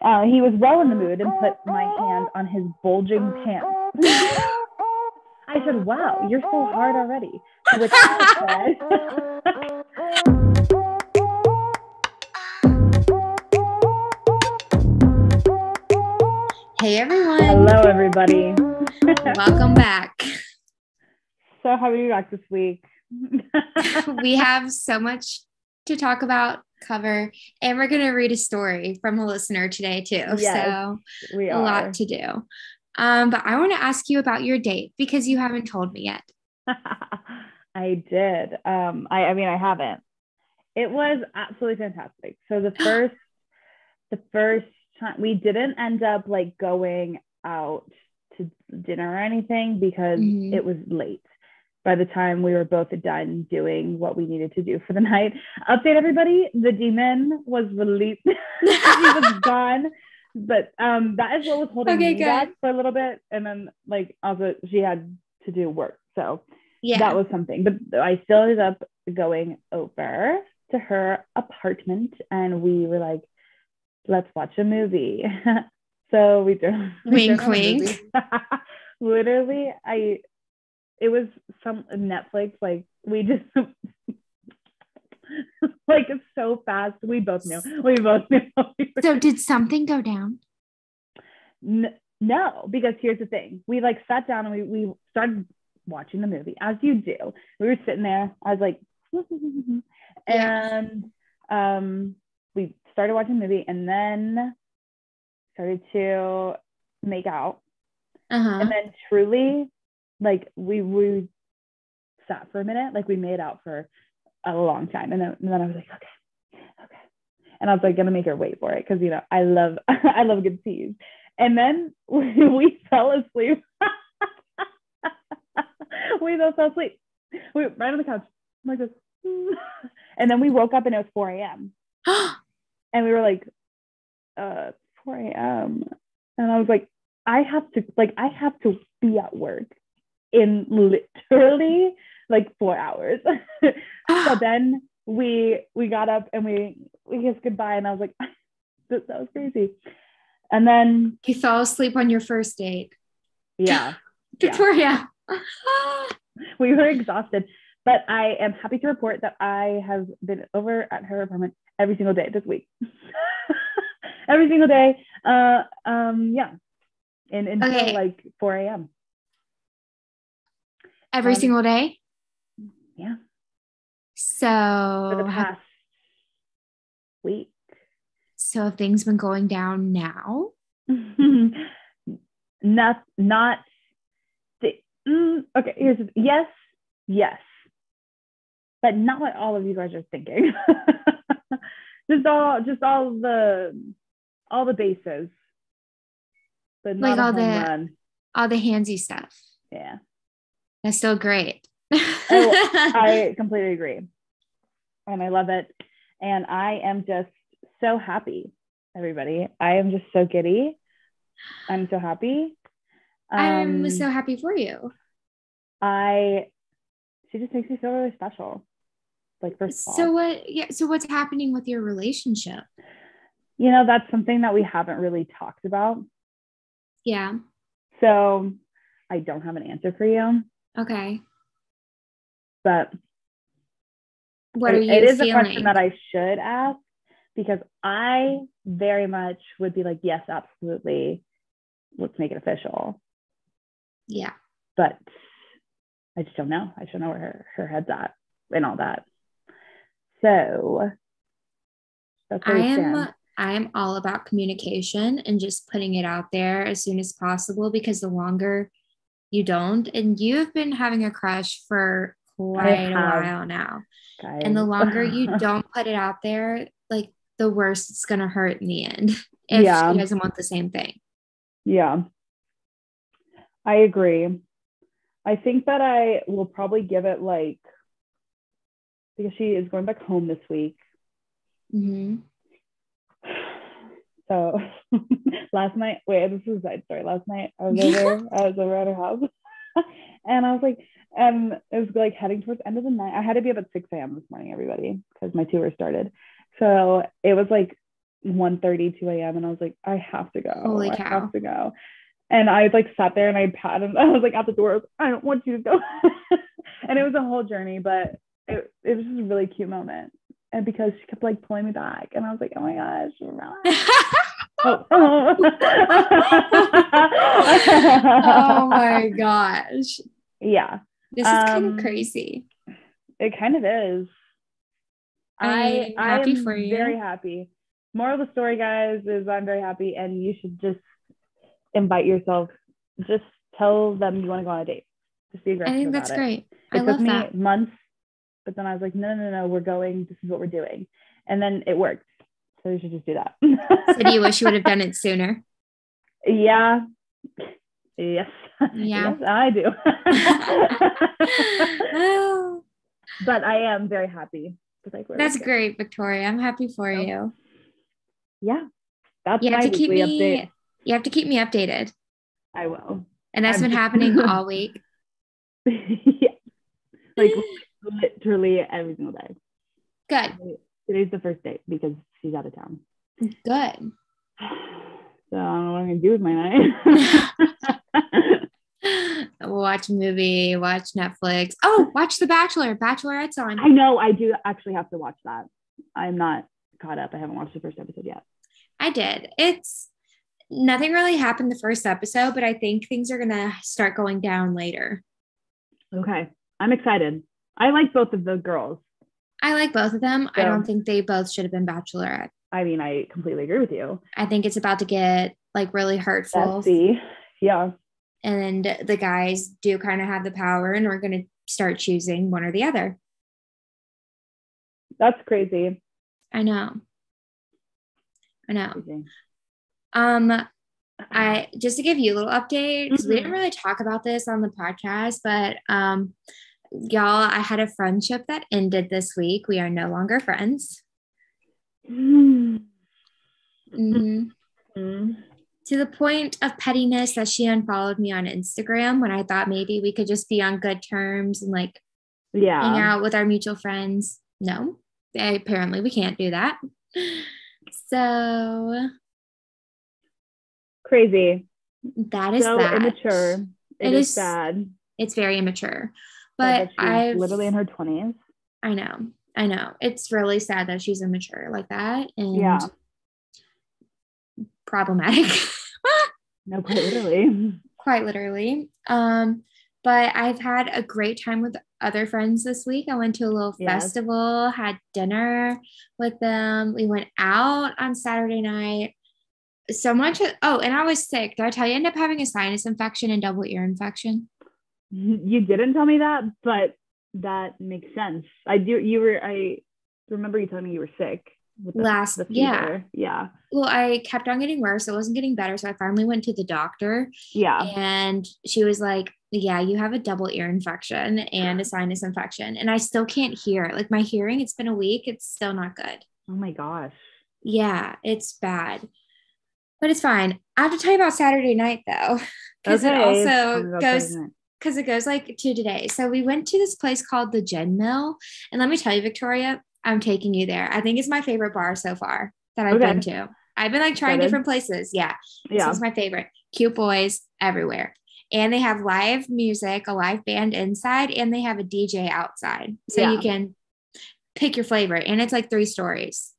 He was well in the mood and put my hand on his bulging pants. I said, wow, you're so hard already. To which I said, hey everyone. Hello everybody. Welcome back. So how are you back this week? We have so much to talk about, cover, and we're going to read a story from a listener today too. Yes, so a lot to do. But I want to ask you about your date because you haven't told me yet. I did. I haven't. It was absolutely fantastic. So the first time we didn't end up like going out to dinner or anything because it was late. By the time we were both done doing what we needed to do for the night. Update everybody, the demon was released. She was gone. But that is what was holding me back for a little bit. And then like also she had to do work. So that was something. But I still ended up going over to her apartment and we were like, let's watch a movie. So we did. Wink, wink. Literally, it was some Netflix, like we just like it's so fast. We both knew. So did something go down? No, because here's the thing. We like sat down and we started watching the movie, as you do. We were sitting there. I was like, and we started watching the movie and then started to make out. And then truly, like we sat for a minute, like we made out for a long time. And then I was like, okay. And I was like, gonna make her wait for it. Cause you know, I love good tease. And then we fell asleep. We both fell asleep. We were right on the couch. I'm like this. And then we woke up and it was 4 a.m. And we were like, 4 a.m. And I was like, I have to be at work in literally like 4 hours. So then we got up and we kissed goodbye and I was like, that was crazy. And then you fell asleep on your first date. Yeah. Victoria. We were exhausted, but I am happy to report that I have been over at her apartment every single day this week. Every single day. Yeah. And until like 4 a.m. Every single day? Yeah. So for the past week. So have things been going down now? not okay, here's yes. But not what all of you guys are thinking. just all the bases. But not like all the handsy stuff. Yeah. That's still great. I completely agree. And I love it. And I am just so happy, everybody. I am just so giddy. I'm so happy. I'm so happy for you. She just makes me feel really special. Like first of all. So what's happening with your relationship? You know, that's something that we haven't really talked about. Yeah. So I don't have an answer for you. Okay. But what are you It is feeling? a question that I should ask because I very much would be like, yes, absolutely. Let's make it official. Yeah. But I just don't know. I just don't know where her head's at and all that. So that's where we stand. I am all about communication and just putting it out there as soon as possible because the longer you don't, and you've been having a crush for quite a while now. Guys. And the longer you don't put it out there, like the worse it's going to hurt in the end if she doesn't want the same thing. Yeah. I agree. I think that I will probably give it like, because she is going back home this week. So last night, this is a side story. Last night I was over at her house and I was like, it was like heading towards the end of the night. I had to be up at 6 a.m. this morning, everybody, because my tour started. So it was like 1:30, 2 a.m. and I was like, I have to go. Holy cow. I have to go. And I like sat there and I patted him. I was like at the door. I was like, I don't want you to go. And it was a whole journey, but it was just a really cute moment. And because she kept like pulling me back, and I was like, oh my gosh, oh. Oh my gosh. Yeah. This is kind of crazy. It kind of is. I'm happy for you. Very happy. Moral of the story, guys, is I'm very happy, and you should just invite yourself. Just tell them you want to go on a date. Just be aggressive. I think that's great. It took me months, but then I was like, no, we're going. This is what we're doing, and then it worked. So you should just do that. So do you wish you would have done it sooner? Yeah. Yes. Yeah. Yes, I do. But I am very happy. That's great, Victoria. I'm happy for you. Yeah. That's my weekly update. You have to keep me updated. I will. And that's been happening all week. Yeah. Like literally every single day. Good. Today's the first date because she's out of town. Good. So I don't know what I'm going to do with my night. Watch a movie, watch Netflix. Oh, watch The Bachelor. Bachelorette's on. I know. I do actually have to watch that. I'm not caught up. I haven't watched the first episode yet. I did. Nothing really happened the first episode, but I think things are going to start going down later. Okay. I'm excited. I like both of the girls. I like both of them. So, I don't think they both should have been Bachelorette. I mean, I completely agree with you. I think it's about to get like really hurtful. Yeah. And the guys do kind of have the power, and we're going to start choosing one or the other. That's crazy. I know. Crazy. I just to give you a little update, because we didn't really talk about this on the podcast, but y'all, I had a friendship that ended this week. We are no longer friends. To the point of pettiness that she unfollowed me on Instagram when I thought maybe we could just be on good terms and like hang out with our mutual friends. No, apparently we can't do that. So crazy. That is so that. Immature. It is sad. It's very immature. But she's literally in her 20s. I know. It's really sad that she's immature like that. And problematic. No, quite literally. But I've had a great time with other friends this week. I went to a little festival, had dinner with them. We went out on Saturday night. So much. And I was sick. Did I tell you I ended up having a sinus infection and double ear infection? You didn't tell me that, but that makes sense. I remember you telling me you were sick. Well, I kept on getting worse. It wasn't getting better. So I finally went to the doctor. Yeah. And she was like, yeah, you have a double ear infection and a sinus infection. And I still can't hear. Like my hearing, it's been a week. It's still not good. Oh my gosh. Yeah, it's bad. But it's fine. I have to tell you about Saturday night though. Because it also goes like to today. So we went to this place called the Gin Mill. And let me tell you, Victoria, I'm taking you there. I think it's my favorite bar so far that I've been to. I've been like trying different places. Yeah. This is my favorite. Cute boys everywhere. And they have live music, a live band inside, and they have a DJ outside. So you can pick your flavor. And it's like 3 stories.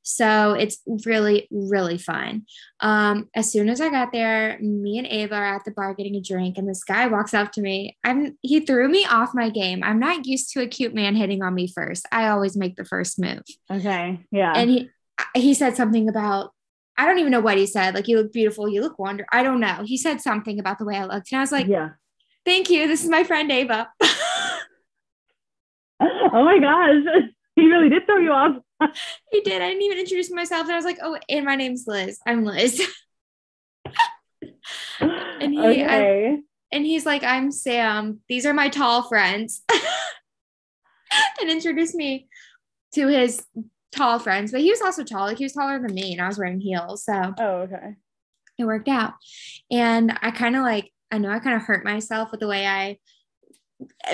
So it's really, really fun. As soon as I got there, me and Ava are at the bar getting a drink, and this guy walks up to me. He threw me off my game. I'm not used to a cute man hitting on me first. I always make the first move. Okay. Yeah. And he said something about, I don't even know what he said. Like, you look beautiful. You look wonderful. I don't know. He said something about the way I looked. And I was like, thank you. This is my friend Ava. Oh my gosh. He really did throw you off. He did. I didn't even introduce myself. And I was like, oh, and my name's Liz. I'm Liz. And he's like, I'm Sam. These are my tall friends. And introduced me to his tall friends. But he was also tall. Like, he was taller than me, and I was wearing heels. So it worked out. And I kind of hurt myself with the way I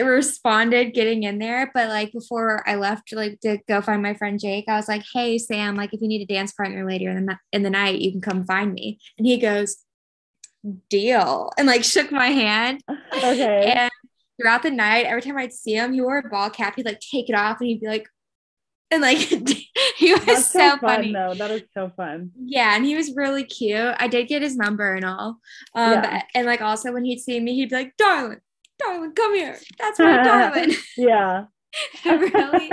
responded getting in there. But like before I left, like to go find my friend Jake, I was like, hey Sam, like if you need a dance partner later in the night, you can come find me. And he goes, deal, and like shook my hand. Okay. And throughout the night, every time I'd see him, he wore a ball cap, he'd like take it off and he'd be like, and like he was That's so fun funny though. That is so fun. Yeah, and he was really cute. I did get his number and all. Yeah. And like also when he'd see me, he'd be like, darling, darling, come here. That's my darling. Yeah. Really,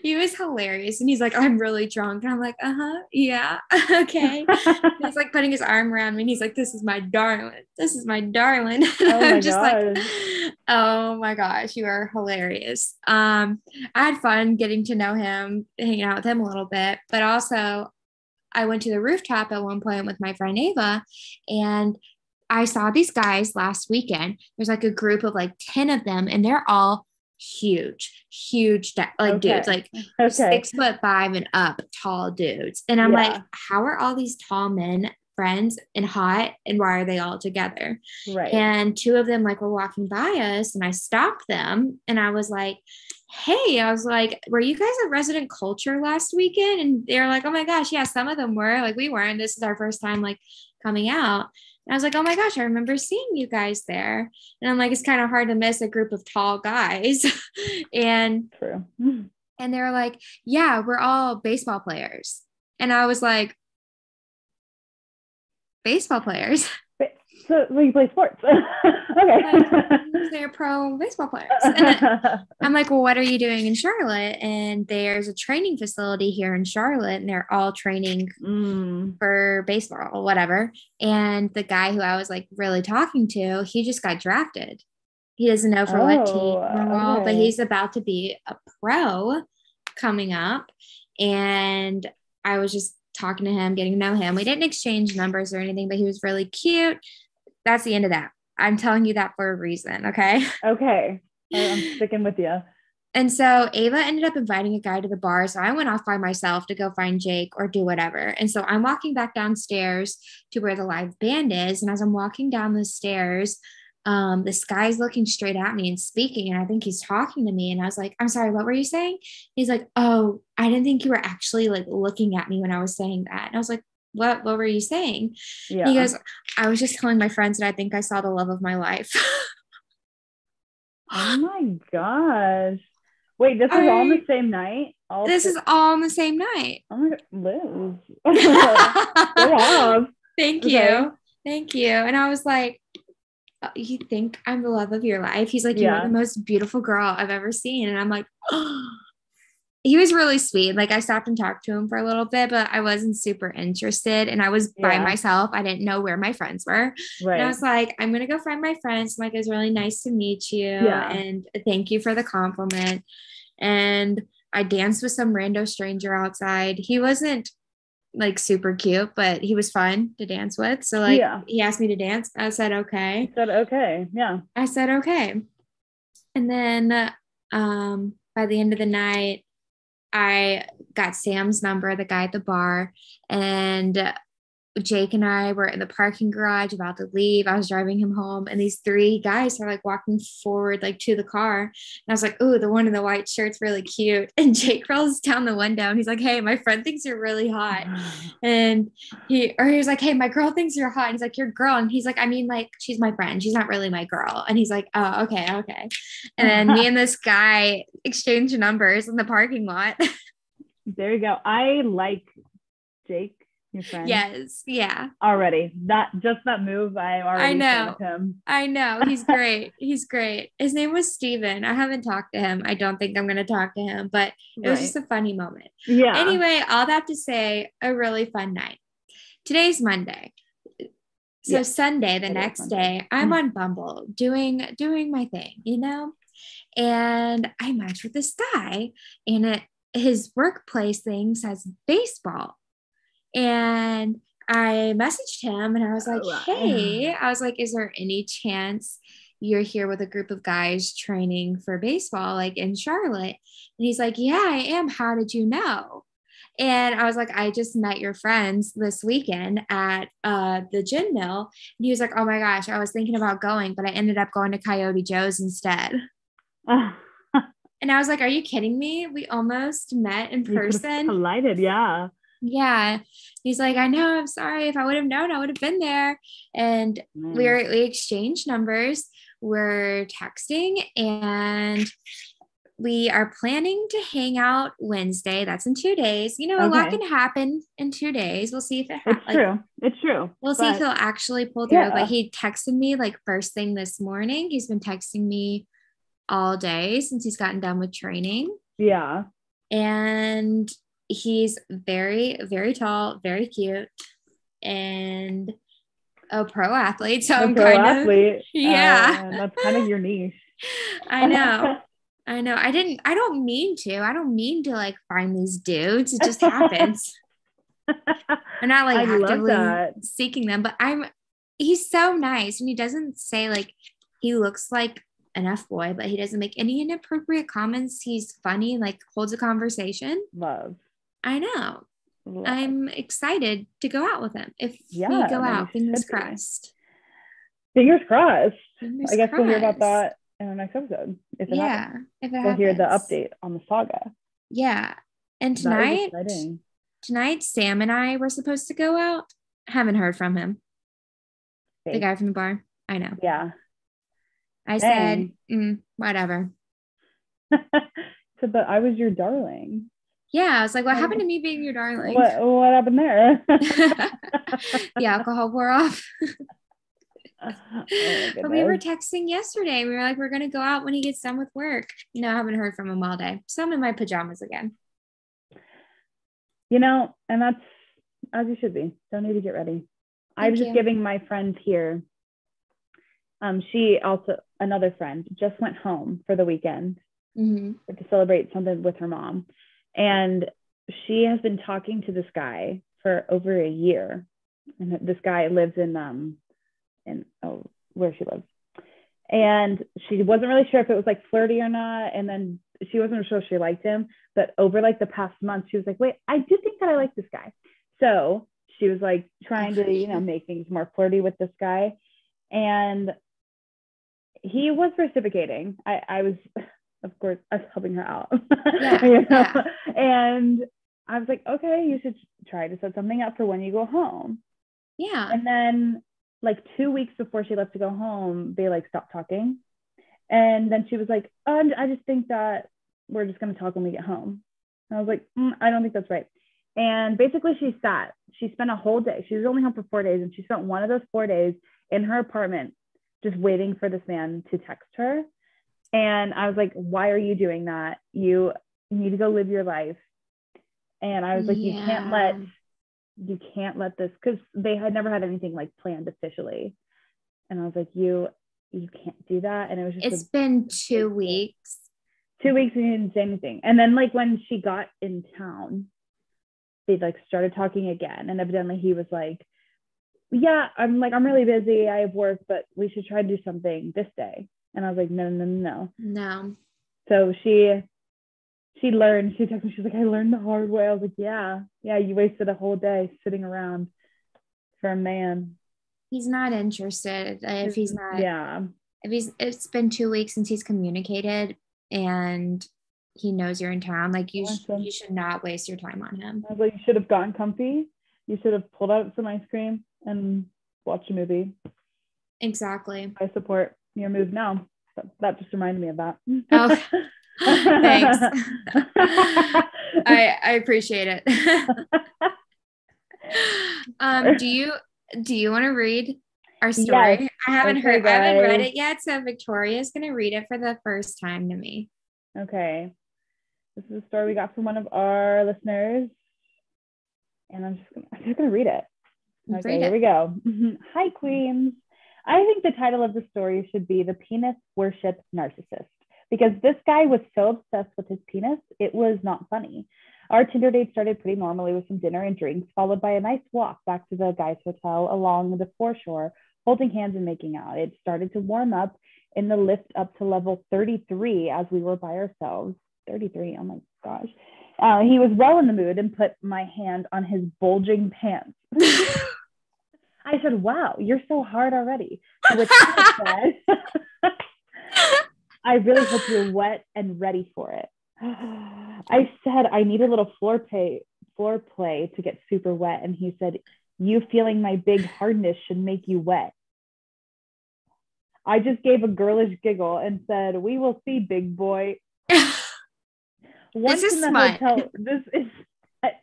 he was hilarious. And he's like, I'm really drunk. And I'm like, yeah, okay. And he's like putting his arm around me and he's like, this is my darling. This is my darling. And Oh my I'm just like, gosh. oh my gosh, you are hilarious. I had fun getting to know him, hanging out with him a little bit, but also I went to the rooftop at one point with my friend Ava, and I saw these guys last weekend. There's like a group of like 10 of them, and they're all huge, like dudes, like 6'5" and up tall dudes. And I'm like, how are all these tall men friends and hot, and why are they all together? Right. And two of them like were walking by us, and I stopped them and I was like, hey, I was like, were you guys at Resident Culture last weekend? And they're like, oh my gosh, yeah, some of them were. Like, we weren't. This is our first time like coming out. And I was like, oh my gosh, I remember seeing you guys there. And I'm like, it's kind of hard to miss a group of tall guys. And True. And they were like, yeah, we're all baseball players. And I was like, baseball players? So you play sports. Okay. Like, they're pro baseball players. And I'm like, well, what are you doing in Charlotte? And there's a training facility here in Charlotte, and they're all training for baseball or whatever. And the guy who I was like really talking to, he just got drafted. He doesn't know for what team or all, but he's about to be a pro coming up. And I was just talking to him, getting to know him. We didn't exchange numbers or anything, but he was really cute. That's the end of that. I'm telling you that for a reason. Okay. Okay. I'm sticking with you. And so Ava ended up inviting a guy to the bar. So I went off by myself to go find Jake or do whatever. And so I'm walking back downstairs to where the live band is. And as I'm walking down the stairs, this guy's looking straight at me and speaking. And I think he's talking to me. And I was like, I'm sorry, what were you saying? He's like, oh, I didn't think you were actually like looking at me when I was saying that. And I was like, what were you saying? Yeah. He goes, I was just telling my friends that I think I saw the love of my life. Oh my gosh. Wait, this is all on the same night? This is all on the same night. Oh my God, Liz. Go off. Thank you. Thank you. And I was like, you think I'm the love of your life? He's like, you're the most beautiful girl I've ever seen. And I'm like, oh. He was really sweet. Like I stopped and talked to him for a little bit, but I wasn't super interested. And I was by myself. I didn't know where my friends were. Right. And I was like, I'm going to go find my friends. I'm like, it was really nice to meet you. And thank you for the compliment. And I danced with some rando stranger outside. He wasn't like super cute, but he was fun to dance with. So like he asked me to dance. I said, okay. You said, okay. Yeah. I said, okay. And then by the end of the night, I got Sam's number, the guy at the bar, and Jake and I were in the parking garage about to leave. I was driving him home, and these three guys are like walking forward, like to the car. And I was like, "Ooh, the one in the white shirt's really cute." And Jake rolls down the window, and he's like, "Hey, my friend thinks you're really hot." And he was like, "Hey, my girl thinks you're hot." And he's like, "Your girl?" And he's like, "I mean, like, she's my friend. She's not really my girl." And he's like, "Oh, okay." And then me and this guy exchanged numbers in the parking lot. There you go. I like Jake. Your friend? Yes. Yeah. Already. That move, I already know him. I know. He's great. He's great. His name was Steven. I haven't talked to him. I don't think I'm going to talk to him, but it was just a funny moment. Yeah. Anyway, all that to say, a really fun night. Today's Monday. So Sunday, the next day, I'm on Bumble doing my thing, you know? And I matched with this guy, and his workplace thing says baseball. And I messaged him and I was like, hey, I was like, is there any chance you're here with a group of guys training for baseball, like in Charlotte? And he's like, yeah, I am. How did you know? And I was like, I just met your friends this weekend at the gin mill. And he was like, oh my gosh, I was thinking about going, but I ended up going to Coyote Joe's instead. And I was like, are you kidding me? We almost met in You could have person. collided, yeah. Yeah. He's like, I know, I'm sorry. If I would have known, I would have been there. And we exchanged numbers. We're texting and we are planning to hang out Wednesday. That's in 2 days. You know, a lot can happen in 2 days. We'll see if it happens. It's true. We'll see if he'll actually pull through. But he texted me like first thing this morning. He's been texting me all day since he's gotten done with training. Yeah. And he's very, very tall, very cute, and a pro athlete. So I'm kind of, yeah. That's kind of your niche. I know. I don't mean to like find these dudes. It just happens. I'm not like actively seeking them, but he's so nice. And he doesn't say like, he looks like an F-boy, but he doesn't make any inappropriate comments. He's funny, like holds a conversation. Love. I know. Love. I'm excited to go out with him. If we go out, fingers crossed. Fingers crossed. I guess we'll hear about that in the next episode. If it happens. We'll hear the update on the saga. Yeah. And tonight, Sam and I were supposed to go out. Haven't heard from him. The guy from the bar. I know. Yeah. I said, whatever. So, but I was your darling. Yeah, I was like, what happened to me being your darling? What happened there? The alcohol wore off. But we were texting yesterday. We were like, we're going to go out when he gets done with work. You know, I haven't heard from him all day. So I'm in my pajamas again. You know, and that's as you should be. Don't need to get ready. I'm just giving my friend here. She also, another friend, just went home for the weekend to celebrate something with her mom. And she has been talking to this guy for over a year. And this guy lives in where she lives. And she wasn't really sure if it was like flirty or not. And then she wasn't sure if she liked him. But over like the past month, she was like, wait, I do think that I like this guy. So she was like trying to, you know, make things more flirty with this guy. And he was reciprocating. I was, of course, I was helping her out. And I was like, okay, you should try to set something up for when you go home. Yeah. And then like 2 weeks before she left to go home, they like stopped talking. And then she was like, oh, I just think that we're just going to talk when we get home. And I was like, I don't think that's right. And basically she spent a whole day. She was only home for 4 days. And she spent one of those 4 days in her apartment just waiting for this man to text her. And I was like, why are you doing that? You need to go live your life. And I was like, you can't let this, because they had never had anything like planned officially. And I was like, you can't do that. And it was just, it's been 2 weeks. 2 weeks and he didn't say anything. And then like when she got in town, they like started talking again. And evidently he was like, yeah, I'm really busy. I have work, but we should try to do something this day. And I was like, no. So she learned, she texted me, she's like, I learned the hard way. I was like, yeah, you wasted a whole day sitting around for a man. He's not interested. If he's not, it's been 2 weeks since he's communicated and he knows you're in town. Like you should not waste your time on him. I was like, you should have gotten comfy. You should have pulled out some ice cream and watched a movie. Exactly. I support your move now. That just reminded me of that. Oh, thanks. I appreciate it. Do you want to read our story? Yes. I haven't read it yet, so Victoria's going to read it for the first time to me. Okay. This is a story we got from one of our listeners. And I'm just gonna read it. Okay, here we go. Hi, Queens. I think the title of the story should be The Penis Worship Narcissist, because this guy was so obsessed with his penis, it was not funny. Our Tinder date started pretty normally with some dinner and drinks, followed by a nice walk back to the guy's hotel along the foreshore, holding hands and making out. It started to warm up in the lift up to level 33 as we were by ourselves. 33, oh my gosh. He was well in the mood and put my hand on his bulging pants. I said, wow, you're so hard already. To which I said, I really hope you're wet and ready for it. I said, I need a little floor play to get super wet. And he said, you feeling my big hardness should make you wet. I just gave a girlish giggle and said, we will see, big boy. This is smart.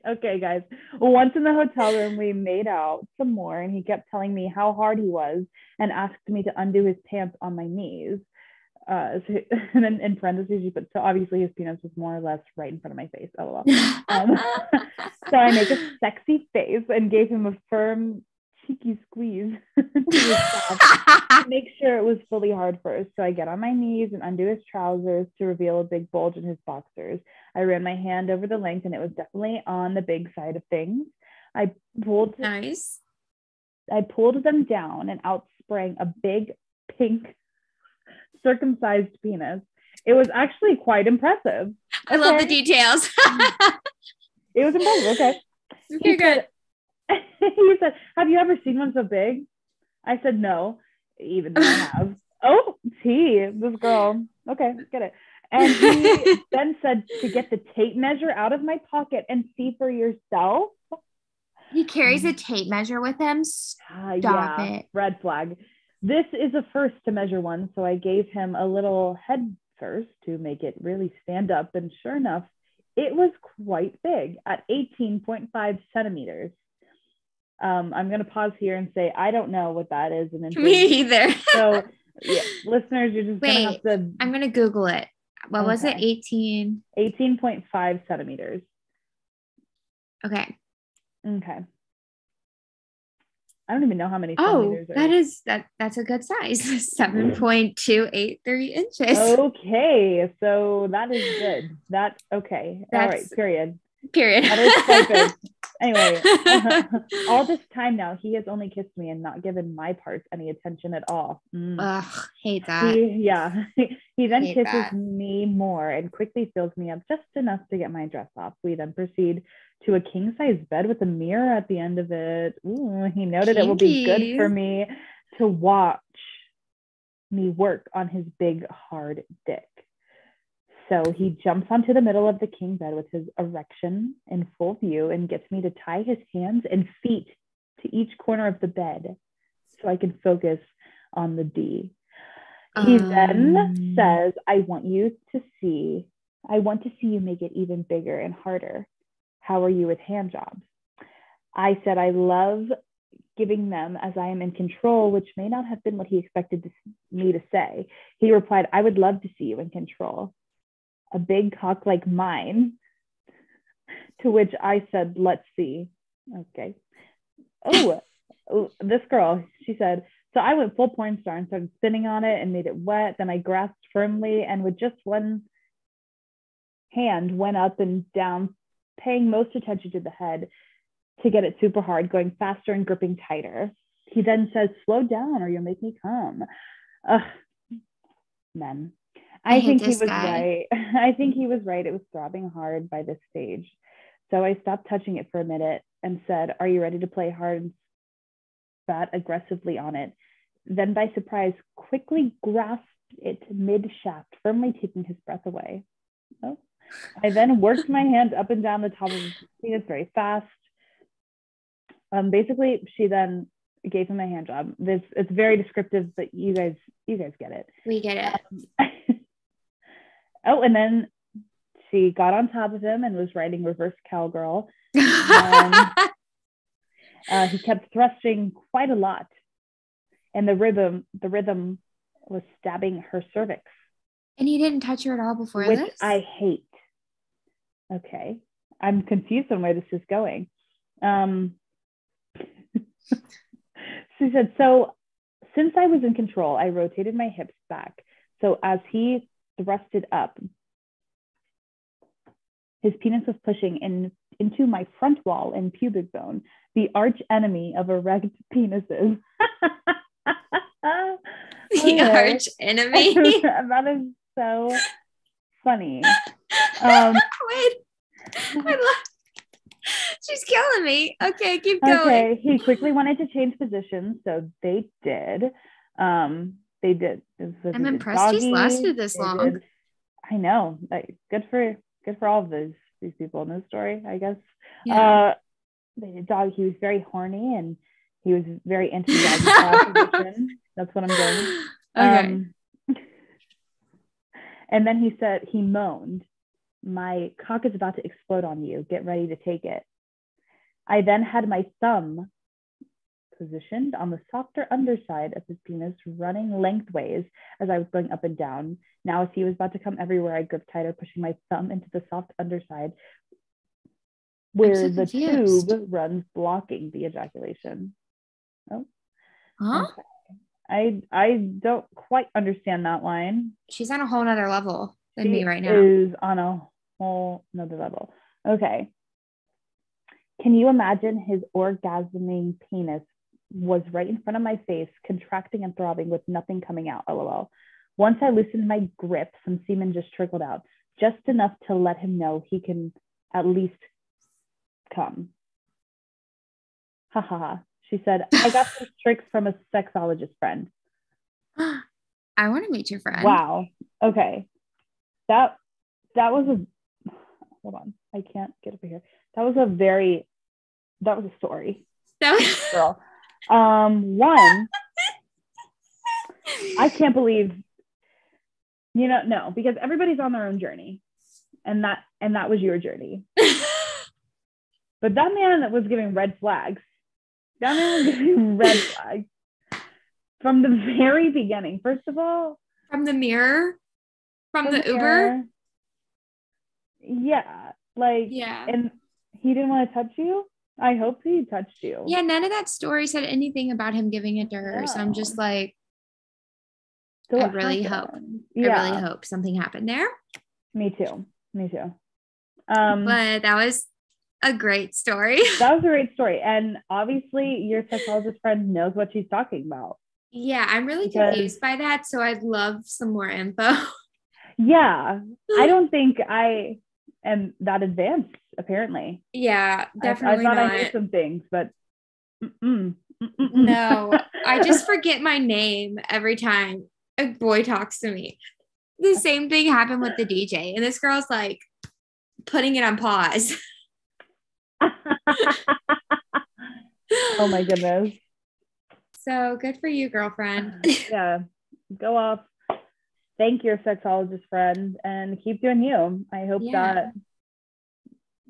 Okay, guys. Once in the hotel room, we made out some more, and he kept telling me how hard he was and asked me to undo his pants on my knees. And then in parentheses, you put, so obviously his penis was more or less right in front of my face. Oh, so I make a sexy face and gave him a firm, cheeky squeeze to his back to make sure it was fully hard first. So I get on my knees and undo his trousers to reveal a big bulge in his boxers. I ran my hand over the length, and it was definitely on the big side of things. I pulled them down, and out sprang a big pink circumcised penis. It was actually quite impressive. I love the details. It was impressive. Okay. Okay, good. He said, have you ever seen one so big? I said, no, even though I have. Oh, this girl. Okay, get it. And he then said to get the tape measure out of my pocket and see for yourself. He carries a tape measure with him. Stop it. Red flag. This is a first to measure one, so I gave him a little head first to make it really stand up, and sure enough, it was quite big at 18.5 centimeters. I'm going to pause here and say, I don't know what that is. Me either. So yeah, listeners, you're just going to have to. I'm going to Google it. What was it? 18.5 centimeters. Okay. I don't even know how many centimeters. That's a good size. 7.283 inches. Okay. So that is good. Okay. All right. Period. That is quite good. Anyway, all this time now, he has only kissed me and not given my parts any attention at all. Ugh, hate that. He then kisses me more and quickly fills me up just enough to get my dress off. We then proceed to a king-size bed with a mirror at the end of it. Ooh, he noted it will be good for me to watch me work on his big, hard dick. So he jumps onto the middle of the king bed with his erection in full view and gets me to tie his hands and feet to each corner of the bed so I can focus on the D. He then says, I want to see you make it even bigger and harder. How are you with hand jobs? I said, I love giving them as I am in control, which may not have been what he expected me to say. He replied, I would love to see you in control. A big cock like mine. To which I said, let's see. Okay. Oh, this girl, she said, so I went full porn star and started spinning on it and made it wet. Then I grasped firmly and with just one hand went up and down, paying most attention to the head to get it super hard, going faster and gripping tighter. He then says, slow down or you'll make me come. Men. I think he was right. I think he was right. It was throbbing hard by this stage. So I stopped touching it for a minute and said, are you ready to play hard and spat aggressively on it? Then by surprise, quickly grasped it mid-shaft, firmly taking his breath away. Oh. I then worked my hand up and down the top of his penis very fast. Basically, she then gave him a hand job. It's very descriptive, but you guys get it. We get it. And then she got on top of him and was riding reverse cowgirl. He kept thrusting quite a lot, and the rhythm was stabbing her cervix. And he didn't touch her at all before which this? I hate. Okay, I'm confused on where this is going. She said, so since I was in control, I rotated my hips back. So as he thrusted up, his penis was pushing into my front wall and pubic bone, the arch enemy of erect penises. The arch enemy? That is so funny. Wait. She's killing me. Okay, keep going. Okay, he quickly wanted to change positions, so they did. They did. So I'm impressed he's lasted this long. I know. Like, good for all of these people in this story, I guess. Yeah. They did dog. He was very horny and he was very into the doggy style position. That's what I'm going. Okay. And then he moaned, "My cock is about to explode on you. Get ready to take it." I then had my thumb positioned on the softer underside of his penis, running lengthways as I was going up and down. Now, as he was about to come everywhere, I gripped tighter, pushing my thumb into the soft underside where the tube runs, blocking the ejaculation. Oh, huh? Okay. I don't quite understand that line. She's on a whole nother level than me right now. Is on a whole nother level. Okay. Can you imagine his orgasming penis was right in front of my face, contracting and throbbing with nothing coming out, lol. Once I loosened my grip, some semen just trickled out, just enough to let him know he can at least come. Ha ha ha. She said, I got those tricks from a sexologist friend. I want to meet your friend. Wow. Okay. That was a, hold on. I can't get over here. That was a story. Girl. One, I can't believe, no, because everybody's on their own journey, and that was your journey. But that man that was giving red flags, from the very beginning. First of all, from the mirror, from the Uber. Yeah, and he didn't want to touch you. I hope he touched you. Yeah, none of that story said anything about him giving it to her. No. So I'm just like, I really hope something happened there. Me too. But that was a great story. That was a great story. And obviously your sexologist friend knows what she's talking about. Yeah, I'm really confused by that. So I'd love some more info. Yeah, I don't think I am that advanced, apparently. Yeah, definitely I thought not. I knew some things, but no, I just forget my name every time a boy talks to me. The same thing happened with the DJ, and this girl's like putting it on pause. Oh my goodness. So good for you, girlfriend. Yeah, go off. Thank your sexologist friend and keep doing you. I hope that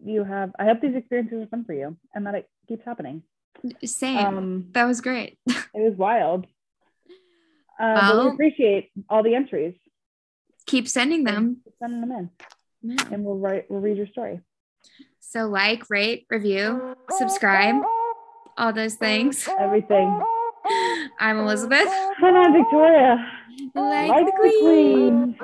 I hope these experiences are fun for you and that it keeps happening. Same. That was great. It was wild. But we appreciate all the entries. Keep sending them. Keep sending them in. Yeah. And we'll read your story. So like, rate, review, subscribe, all those things. Everything. I'm Elizabeth. And I'm Victoria. Like the queen.